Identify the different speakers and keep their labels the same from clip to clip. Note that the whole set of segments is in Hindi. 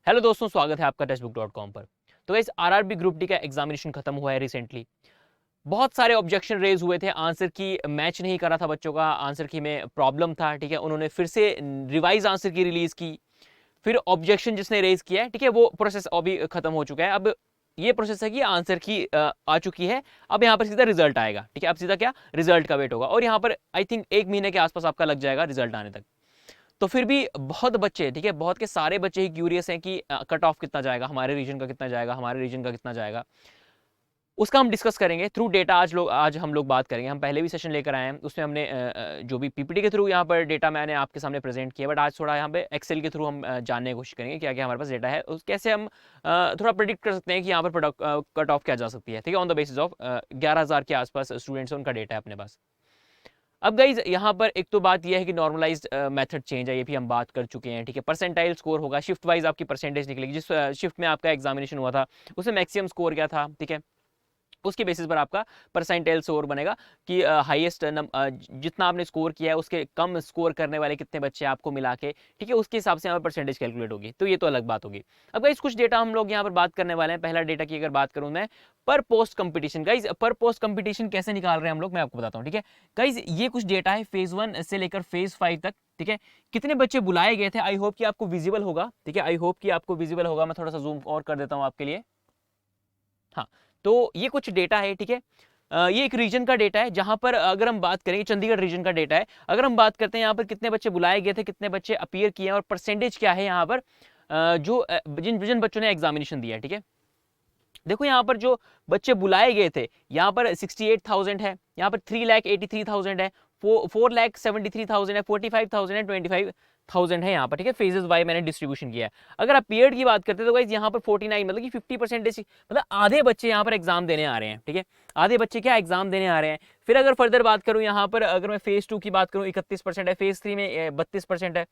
Speaker 1: हेलो दोस्तों, स्वागत है आपका टेक्स्टबुक.com पर। तो गाइस, आरआरबी ग्रुप डी का एग्जामिनेशन खत्म हुआ है रिसेंटली। बहुत सारे ऑब्जेक्शन रेज हुए थे, आंसर की मैच नहीं करा था बच्चों का, आंसर की में प्रॉब्लम था, ठीक है। उन्होंने फिर से रिवाइज आंसर की रिलीज की, फिर ऑब्जेक्शन जिसने रेज किया है, ठीक है, वो प्रोसेस अभी खत्म हो चुका है। अब ये प्रोसेस है कि आंसर की आ चुकी है, अब यहाँ पर सीधा रिजल्ट आएगा, ठीक है। अब सीधा क्या रिजल्ट का वेट होगा, और यहाँ पर आई थिंक 1 महीने के आसपास आपका लग जाएगा रिजल्ट आने तक। तो फिर भी बहुत बच्चे, ठीक है, बहुत के सारे बच्चे ही क्यूरियस हैं कि कट ऑफ कितना जाएगा, हमारे रीजन का कितना जाएगा, हमारे रीजन का कितना जाएगा। उसका हम डिस्कस करेंगे थ्रू डेटा। आज हम लोग बात करेंगे। हम पहले भी सेशन लेकर आए हैं, उसमें हमने जो भी पीपीटी के थ्रू यहाँ पर डेटा मैंने आपके सामने प्रेजेंट किया, बट आज थोड़ा यहाँ पे एक्सेल के थ्रू हम जानने की कोशिश करेंगे क्या क्या हमारे पास डेटा है, कैसे हम थोड़ा प्रिडिक्ट कर सकते हैं कि यहाँ पर कट ऑफ क्या जा सकती है, ठीक है, ऑन द बेसिस ऑफ 11,000 के आसपास स्टूडेंट्स उनका डेटा है अपने पास। अब गाइज यहाँ पर एक तो बात यह है कि नॉर्मलाइज्ड मेथड चेंज है, ये भी हम बात कर चुके हैं, ठीक है। परसेंटाइल स्कोर होगा, शिफ्ट वाइज आपकी परसेंटेज निकलेगी। जिस शिफ्ट में आपका एग्जामिनेशन हुआ था उसमें मैक्सिमम स्कोर क्या था, ठीक है, उसके बेसिस पर आपका परसेंटाइल स्कोर बनेगा कि हाईएस्ट जितना आपने स्कोर किया है उसके कम स्कोर करने वाले कितने बच्चे आपको मिला के, ठीक है, उसके हिसाब से यहाँ पर परसेंटेज कैलकुलेट होगी। तो ये तो अलग बात होगी। अब गाइज कुछ डेटा हम लोग यहाँ पर बात करने वाले हैं। पहला डेटा की अगर बात करूं मैं, पर पोस्ट कंपटीशन। गाइज पर पोस्ट कंपटीशन कैसे निकाल रहे हैं हम लोग, मैं आपको बताता हूँ, ठीक है। गाइज ये कुछ डेटा है फेज 1 से लेकर फेज 5 तक, ठीक है। कितने बच्चे बुलाए गए थे, आई होप कि आपको विजिबल होगा, ठीक है, आई होप कि आपको विजिबल होगा। मैं थोड़ा सा जूम और कर देता हूँ आपके लिए। हाँ, तो ये कुछ डेटा है, ठीक है। ये एक रीजन का डेटा है, जहां पर अगर हम बात करें, चंडीगढ़ रीजन का डेटा है। अगर हम बात करते हैं यहाँ पर कितने बच्चे बुलाए गए थे, कितने बच्चे अपीयर किए हैं और परसेंटेज क्या है यहाँ पर, जो जिन बच्चों ने एग्जामिनेशन दिया है, ठीक है। देखो यहाँ पर जो बच्चे बुलाए गए थे, यहाँ पर 68,000 है, यहाँ पर 3,83,000 है, 4,73,000 है, 45,000 है, 25,000 है यहाँ पर, ठीक है। फेजेस वाई मैंने डिस्ट्रीब्यूशन किया है। अगर आप पीरियड की बात करते हैं तो गाइस यहाँ पर 49, मतलब कि 50%, मतलब आधे बच्चे यहाँ पर एग्जाम देने आ रहे हैं, ठीक है। आधे बच्चे क्या एग्जाम देने आ रहे हैं। फिर अगर फर्दर बात करूँ यहाँ पर, अगर मैं फेज 2 की बात करूँ 31% है, फेज 3 में 32% है,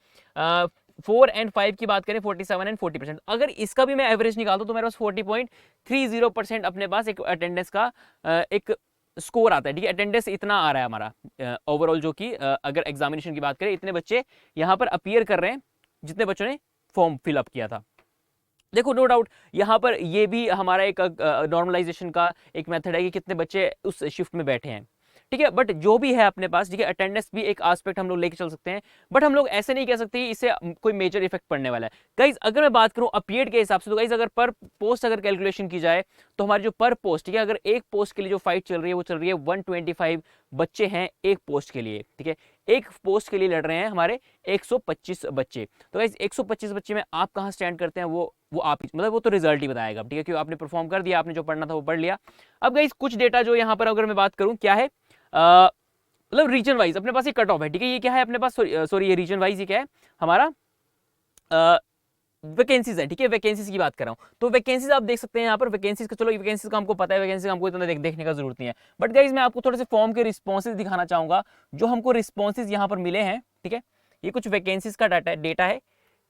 Speaker 1: 4 एंड 5 की बात करें 47 एंड 40%। अगर इसका भी मैं एवरेज निकालता हूं तो मेरे पास 40.30% अपने पास एक अटेंडेंस का एक स्कोर आता है, ठीक है। अटेंडेंस इतना आ रहा है हमारा ओवरऑल, जो कि अगर एग्जामिनेशन की बात करें इतने बच्चे यहाँ पर अपीयर कर रहे हैं जितने बच्चों ने फॉर्म फिलअप किया था। देखो नो डाउट यहाँ पर ये भी हमारा एक नॉर्मलाइजेशन का एक मेथड है कि कितने बच्चे उस शिफ्ट में बैठे हैं, ठीक है। बट जो भी है अपने पास, ठीक है, अटेंडेंस भी एक एस्पेक्ट हम लोग लेके चल सकते हैं, बट हम लोग ऐसे नहीं कह सकते इससे कोई मेजर इफेक्ट पड़ने वाला है। गाइज अगर मैं बात करूं अपीयर्ड के हिसाब से, तो गाइज अगर पर पोस्ट अगर कैलकुलेशन की जाए तो हमारी जो पर पोस्ट, ठीक है, अगर एक पोस्ट के लिए जो फाइट चल रही है वो चल रही है 125 बच्चे हैं एक पोस्ट के लिए, ठीक है। एक पोस्ट के लिए लड़ रहे हैं हमारे 125 बच्चे। तो गाइज 125 बच्चे में आप कहाँ स्टैंड करते हैं वो आप, मतलब वो तो रिजल्ट ही बताएगा, ठीक है, क्योंकि आपने परफॉर्म कर दिया, आपने जो पढ़ना था वो पढ़ लिया। अब गाइज कुछ डेटा जो यहाँ पर अगर मैं बात करूं क्या है, मतलब रीजन वाइज अपने पास एक कट ऑफ है, ठीक है। ये क्या है अपने पास, सॉरी ये रीजन वाइज ये क्या है हमारा, वैकेंसीज है, ठीक है। वैकेंसीज की बात कर रहा हूं, तो वैकेंसीज आप देख सकते हैं यहाँ पर। वैकेंसीज का चलो वैकेंसीज का हमको पता है, वैकेंसीज का हमको इतना देखने का जरूरत नहीं है। बट गाइज मैं आपको थोड़े से फॉर्म के रिस्पॉन्सेज दिखाना चाहूंगा, जो हमको रिस्पॉन्सेज यहाँ पर मिले हैं, ठीक है। ये कुछ वैकेंसीज का डेटा है,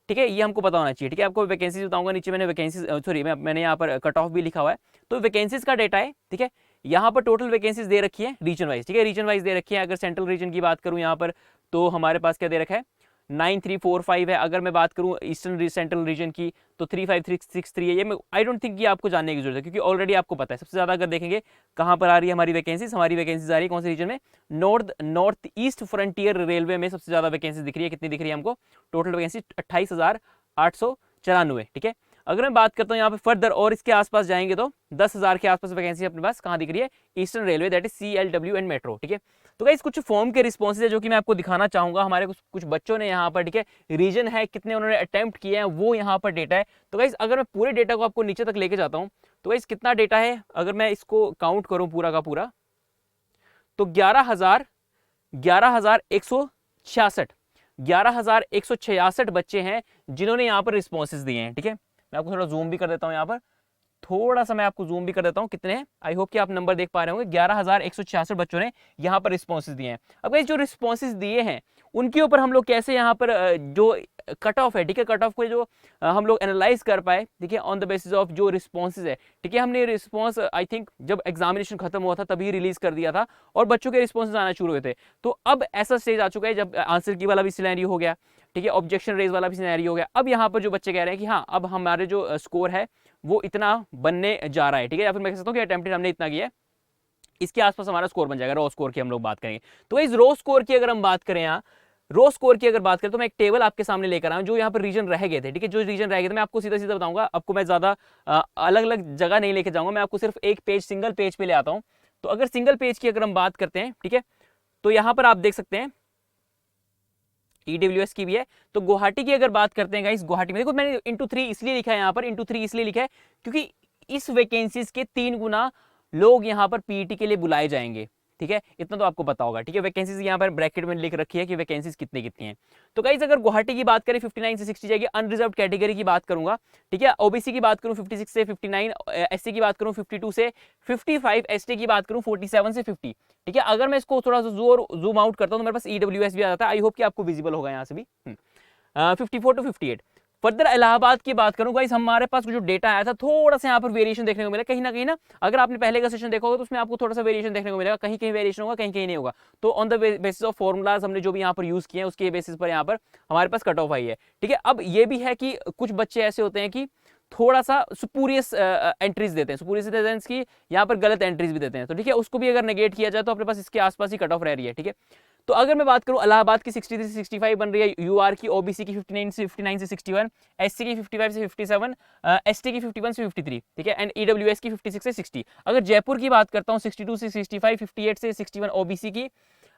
Speaker 1: ठीक है, ये हमको पता होना चाहिए, ठीक है। आपको वैकेंसीज बताऊंगा, नीचे मैंने वैकेंसीज, सॉरी मैंने यहाँ पर कट ऑफ भी लिखा हुआ है, तो वैकेंसीज का डेटा है, ठीक है। यहाँ पर टोटल वैकेंसीज दे रखी है रीजन वाइज, ठीक है, रीजन वाइज दे रखी है। अगर सेंट्रल रीजन की बात करूँ यहाँ पर, तो हमारे पास क्या दे रखा है 9345 है। अगर मैं बात करूं ईस्टर्न सेंट्रल रीजन की तो 35363 है। ये आई डोंट थिंक ये आपको जानने की जरूरत है, क्योंकि ऑलरेडी आपको पता है। सबसे ज्यादा अगर देखेंगे कहां पर आ रही है हमारी वैकेंसीज आ रही है कौन से रीजन में, नॉर्थ ईस्ट फ्रंटियर रेलवे में सबसे ज्यादा वैकेंसी दिख रही है। कितनी दिख रही है हमको, टोटल वैकेंसी 28,894, ठीक है। अगर मैं बात करता हूँ यहाँ पे फर्दर और इसके आसपास जाएंगे तो 10,000 के आसपास वैकेंसी अपने पास कहाँ दिख रही है, eastern railway, that is CLW and metro, ठीक है। तो गाइस कुछ फॉर्म के रिस्पॉन्सेज है जो कि मैं आपको दिखाना चाहूंगा। हमारे कुछ बच्चों ने यहाँ पर, ठीक है, रीजन है कितने उन्होंने अटेम्प्ट किए हैं वो यहाँ पर डेटा है। तो गाइस अगर मैं पूरे डेटा को आपको नीचे तक लेके जाता हूँ तो गाइस कितना डेटा है, अगर मैं इसको काउंट करूँ पूरा का पूरा, तो 11,166 बच्चे हैं जिन्होंने यहाँ पर रिस्पॉन्सेज दिए हैं, ठीक है। मैं आपको थोड़ा जूम भी कर देता हूँ यहाँ पर, थोड़ा सा मैं आपको जूम भी कर देता हूँ कितने हैं। आई होप कि आप नंबर देख पा रहे होंगे, 11,166 बच्चों ने यहाँ पर रिस्पॉन्सेज दिए हैं। अब जो रिस्पॉन्सेज दिए हैं उनके ऊपर हम लोग कैसे यहाँ पर जो कट ऑफ है, ठीक है, कट ऑफ को जो हम लोग एनालाइज कर पाए, ठीक है, ऑन द बेसिस ऑफ जो रिस्पॉन्सेज है, ठीक है। हमने रिस्पॉन्स आई थिंक जब एग्जामिनेशन खत्म हुआ था तभी रिलीज कर दिया था और बच्चों के रिस्पॉन्सेज आना शुरू हुए थे। तो अब ऐसा स्टेज आ चुका है जब आंसर की वाला भी सिलेंडर हो गया, ठीक है, ऑब्जेक्शन रेज वाला भी सिनेरियो हो गया। अब यहाँ पर जो बच्चे कह रहे हैं कि हाँ अब हमारे जो स्कोर है वो इतना बनने जा रहा है, ठीक है, या फिर मैं कह सकता हूँ कि अटेम्प्टेड हमने इतना किया है, इसके आसपास हमारा स्कोर बन जाएगा। रॉ स्कोर की हम लोग बात करेंगे। तो इस रॉ स्कोर की अगर हम बात करें, यहाँ रॉ स्कोर की अगर बात करें तो मैं एक टेबल आपके सामने लेकर आया हूं जो यहाँ पर रीजन रह गए थे, ठीक है, जो रीजन रह गए थे मैं आपको सीधा सीधा बताऊंगा, आपको मैं ज्यादा अलग अलग जगह नहीं लेके जाऊंगा, मैं आपको सिर्फ एक पेज, सिंगल पेज पे ले आता हूं। तो अगर सिंगल पेज की अगर हम बात करते हैं, ठीक है, तो यहां पर आप देख सकते हैं ईडब्ल्यूएस की भी है। तो गुवाहाटी की अगर बात करते हैं गाइस, गुवाहाटी में देखो मैंने इंटू 3 इसलिए लिखा है, यहाँ पर इंटू 3 इसलिए लिखा है क्योंकि इस वैकेंसीज के 3 गुना लोग यहाँ पर पीईटी के लिए बुलाए जाएंगे, ठीक है, इतना तो आपको पता होगा, ठीक है। वैकेंसीज यहाँ पर ब्रैकेट में लिख रखी है कि वैकेंसीज कितनी कितनी हैं। तो गाइस अगर गुवाहाटी की बात करें 59 से 60 जाएगी। अनरिजर्व कैटेगरी की बात करूंगा, ठीक है, ओबीसी की बात करूं 56 से 59, एससी की बात करूं 52 से 55, एसटी की बात करूं 47 से 50, ठीक है। अगर मैं इसको थोड़ा सा जूम आउट करता हूं तो मेरे पास ईडब्ल्यूएस भी आ जाता है। आई होप कि आपको विजिबल होगा यहाँ से भी। 54 टू 58। फर्दर इलाहाबाद की बात करूं गाइस, हमारे पास जो डेटा आया था थोड़ा सा यहाँ पर वेरिएशन देखने को मिला, कहीं ना कहीं ना, अगर आपने पहले का सेशन देखा होगा तो उसमें आपको थोड़ा सा वेरिएशन देखने को मिलेगा, कहीं कहीं वेरिएशन होगा, कहीं कहीं नहीं होगा। तो on the basis of formulas हमने जो भी यहाँ पर यूज किए हैं उसके बेसिस पर यहाँ पर हमारे पास कट ऑफ आई है, ठीक है। अब ये भी है कि कुछ बच्चे ऐसे होते हैं कि थोड़ा सा सुपूरियस एंट्रीज देते हैं, सुपूरियस सेंस की यहाँ पर गलत एंट्रीज भी देते हैं, तो ठीक है, उसको भी अगर नेगेट किया जाए तो अपने पास इसके आसपास ही कट ऑफ रह रही है, ठीक है। तो अगर मैं बात करूं इलाहाबाद की 63 से 65 बन रही है, यूआर की, ओबीसी की 59 से 61, एससी की 55 से 57, एसटी की 51 से 53, ठीक है, एंड ईडब्ल्यूएस की 56 से 60। अगर जयपुर की बात करता हूं 62 से 65, 58 से 61 ओबीसी की,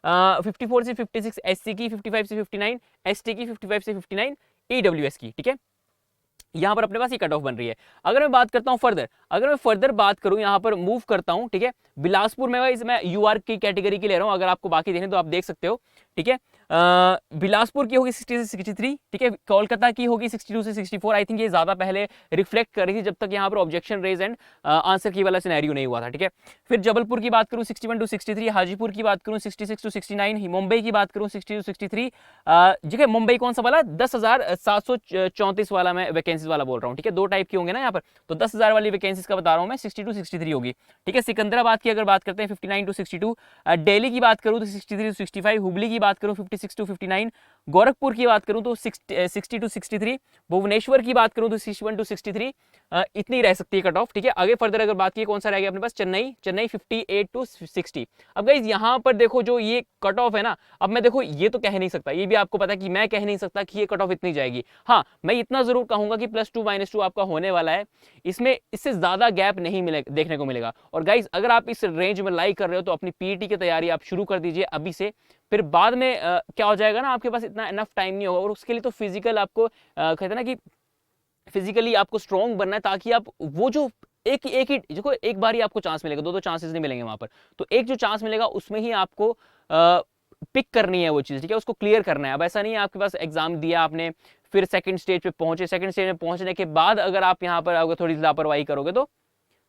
Speaker 1: 54 से 56 एससी की, 55 से 59 एसटी की, 55 से 59 ईडब्ल्यूएस की, ठीक है। यहां पर अपने पास ये कट ऑफ बन रही है। अगर मैं बात करता हूं फर्दर, अगर मैं फर्दर बात करूं यहां पर मूव करता हूं, ठीक है, बिलासपुर में मैं यूआर की कैटेगरी की ले रहा हूं, अगर आपको बाकी देखें तो आप देख सकते हो, ठीक है। बिलासपुर की होगी 60 से 63, ठीक है, कोलकाता की होगी 62 से 64। आई थिंक ये ज्यादा पहले रिफ्लेक्ट कर रही थी जब तक यहाँ पर ऑब्जेक्शन रेज एंड आंसर की वाला सिनेरियो नहीं हुआ था, ठीक है। फिर जबलपुर की बात करूं 61 टू 63, हाजीपुर की बात करूं 66 टू 69, मुंबई की बात करूं 60 टू 63, ठीक है, मुंबई कौन सा वाला 10,734 वाला मैं वैकेंसीज वाला बोल रहा हूँ, ठीक है, दो टाइप की होंगे ना यहाँ पर, तो 10,000 वाली वैकेंसीज का बता रहा हूँ मैं, 60 टू 63 होगी, ठीक है। सिकंदराबाद की अगर बात करते हैं 59 टू 62, दिल्ली की बात करूँ तो 63 टू 65, हुबली की बात करूँ 56 टू 59, गोरखपुर की बात करूं तो 60 टू 63, भुवनेश्वर की बात करूं तो 61 टू 63, इतनी रह सकती है कट ऑफ, ठीक है। आगे फर्दर अगर बात की कौन सा रह गया अपने पास, चेन्नई 58 टू 60। अब गाइस यहां पर देखो जो ये कट ऑफ है ना, अब मैं देखो ये तो कह नहीं सकता, ये भी आपको पता है कि मैं कह नहीं सकता कि ये कट ऑफ इतनी जाएगी। हाँ मैं इतना जरूर कहूंगा कि +2 -2 आपका होने वाला है, इसमें इससे ज्यादा गैप नहीं मिलेगा, देखने को मिलेगा। और गाइस अगर आप इस रेंज में लाइक कर रहे हो तो अपनी पीईटी की तैयारी आप शुरू कर दीजिए अभी से, फिर बाद में क्या हो जाएगा ना, आपके पास इतना इनफ टाइम नहीं होगा, और उसके लिए तो फिजिकल आपको कहते हैं ना कि फिजिकली आपको स्ट्रॉन्ग बनना है, ताकि आप वो जो एक ही देखो एक बार ही आपको चांस मिलेगा, दो चांसेस नहीं मिलेंगे वहां पर, तो एक जो चांस मिलेगा उसमें ही आपको पिक करनी है वो चीज, ठीक है, उसको क्लियर करना है। अब ऐसा नहीं है आपके पास एग्जाम दिया आपने, फिर सेकंड स्टेज पे पहुंचे, सेकंड स्टेज में पहुंचने के बाद अगर आप यहाँ पर अगर थोड़ी लापरवाही करोगे तो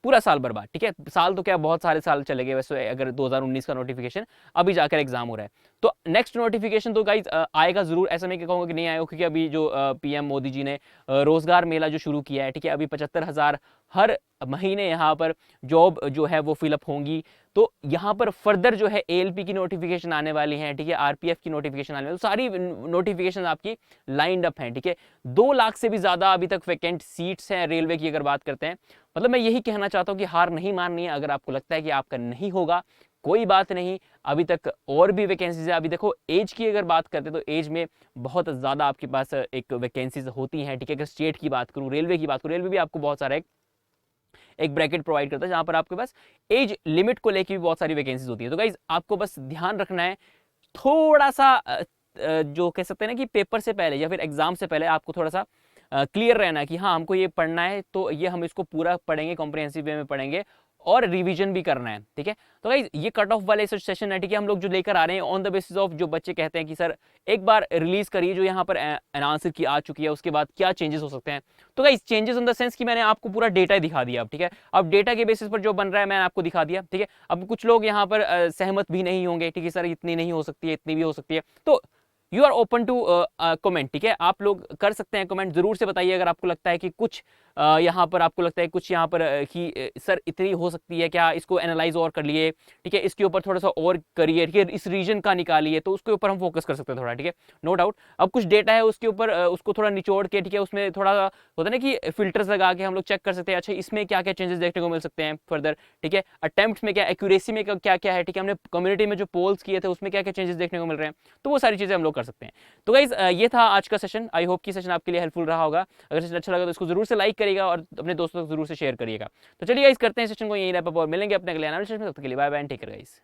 Speaker 1: पूरा साल बर्बाद, ठीक है। साल तो क्या बहुत सारे साल चले गए वैसे, अगर 2019 का नोटिफिकेशन अभी जाकर एग्जाम हो रहा है, तो नेक्स्ट नोटिफिकेशन तो गाइज आएगा जरूर, ऐसा मैं कहूंगा कि नहीं आएगा, क्योंकि अभी जो पीएम मोदी जी ने रोजगार मेला जो शुरू किया है, ठीक है, अभी 75,000 हर महीने यहाँ पर जॉब जो है वो फिलअप होंगी, तो यहाँ पर फर्दर जो है एएलपी की नोटिफिकेशन आने वाली है, ठीक है, आरपीएफ की नोटिफिकेशन आने वाली है, तो सारी नोटिफिकेशन आपकी लाइंड अप हैं, ठीक है। 2 लाख से भी ज्यादा अभी तक वैकेंट सीट्स हैं रेलवे की अगर बात करते हैं। मतलब मैं यही कहना चाहता हूं कि हार नहीं माननी है, अगर आपको लगता है कि आपका नहीं होगा कोई बात नहीं, अभी तक और भी वैकेंसीज है। अभी देखो एज की अगर बात करते हैं तो एज में बहुत ज्यादा आपके पास एक वैकेंसीज होती हैं, ठीक है। अगर स्टेट की बात करूं, रेलवे की बात करूं, रेलवे भी आपको बहुत सारा एक ब्रैकेट प्रोवाइड करता है जहां पर आपके पास एज लिमिट को लेकर भी बहुत सारी वैकेंसीज होती है। तो गाइज आपको बस ध्यान रखना है, थोड़ा सा जो कह सकते हैं ना कि पेपर से पहले या फिर एग्जाम से पहले आपको थोड़ा सा क्लियर रहना है कि हाँ हमको ये पढ़ना है, तो ये हम इसको पूरा पढ़ेंगे, कॉम्प्रिहेंसिव वे में पढ़ेंगे और रिवीजन भी करना है, ठीक है। तो गाइस ये कट ऑफ वाले सेशन है, ठीक है, हम लोग जो लेकर आ रहे हैं ऑन द बेसिस ऑफ जो बच्चे कहते हैं कि सर एक बार रिलीज करिए जो यहाँ पर आंसर की आ चुकी है, उसके बाद क्या चेंजेस हो सकते हैं। तो guys changes in the sense कि मैंने आपको पूरा डेटा दिखा दिया अब, ठीक है। अब डेटा के बेसिस पर जो बन रहा है मैंने आपको दिखा दिया, ठीक है। अब कुछ लोग यहाँ पर सहमत भी नहीं होंगे, ठीक है, सर इतनी नहीं हो सकती है, इतनी भी हो सकती है, तो you are open to comment, ठीक है, आप लोग कर सकते हैं कमेंट, जरूर से बताइए अगर आपको लगता है कि कुछ यहाँ पर आपको लगता है कुछ यहाँ पर कि सर इतनी हो सकती है क्या, इसको एनालाइज और कर लिए, ठीक है, इसके ऊपर थोड़ा सा और करिए, ठीक है, इस रीजन का निकालिए, तो उसके ऊपर हम फोकस कर सकते हैं थोड़ा, ठीक है, नो डाउट। अब कुछ डेटा है उसके ऊपर उसको थोड़ा निचोड़ के, ठीक है, उसमें थोड़ा होता है ना कि फिल्टर्स लगा के हम लोग चेक कर सकते हैं, अच्छा इसमें क्या क्या चेंजेस देखने को मिल सकते हैं फर्दर, ठीक है, अटेम्प्ट में क्या, एक्यूरेसी में क्या क्या है, ठीक है, हमने कम्युनिटी में जो पोल्स किए थे उसमें क्या क्या चेंजेस देखने को मिल रहे हैं, तो वो सारी चीजें हम लोग कर सकते हैं। तो गाइज ये था आज का सेशन। आई होप कि सेशन आपके लिए हेल्पफुल रहा होगा। अगर सेशन अच्छा लगा तो इसको जरूर से लाइक करिएगा और अपने दोस्तों तक जरूर से शेयर करिएगा। तो चलिए गाइज करते हैं सेशन को यहीं रैप अप और मिलेंगे अपने अगले एनालिसिस में। तब तक के लिए bye bye and take care guys.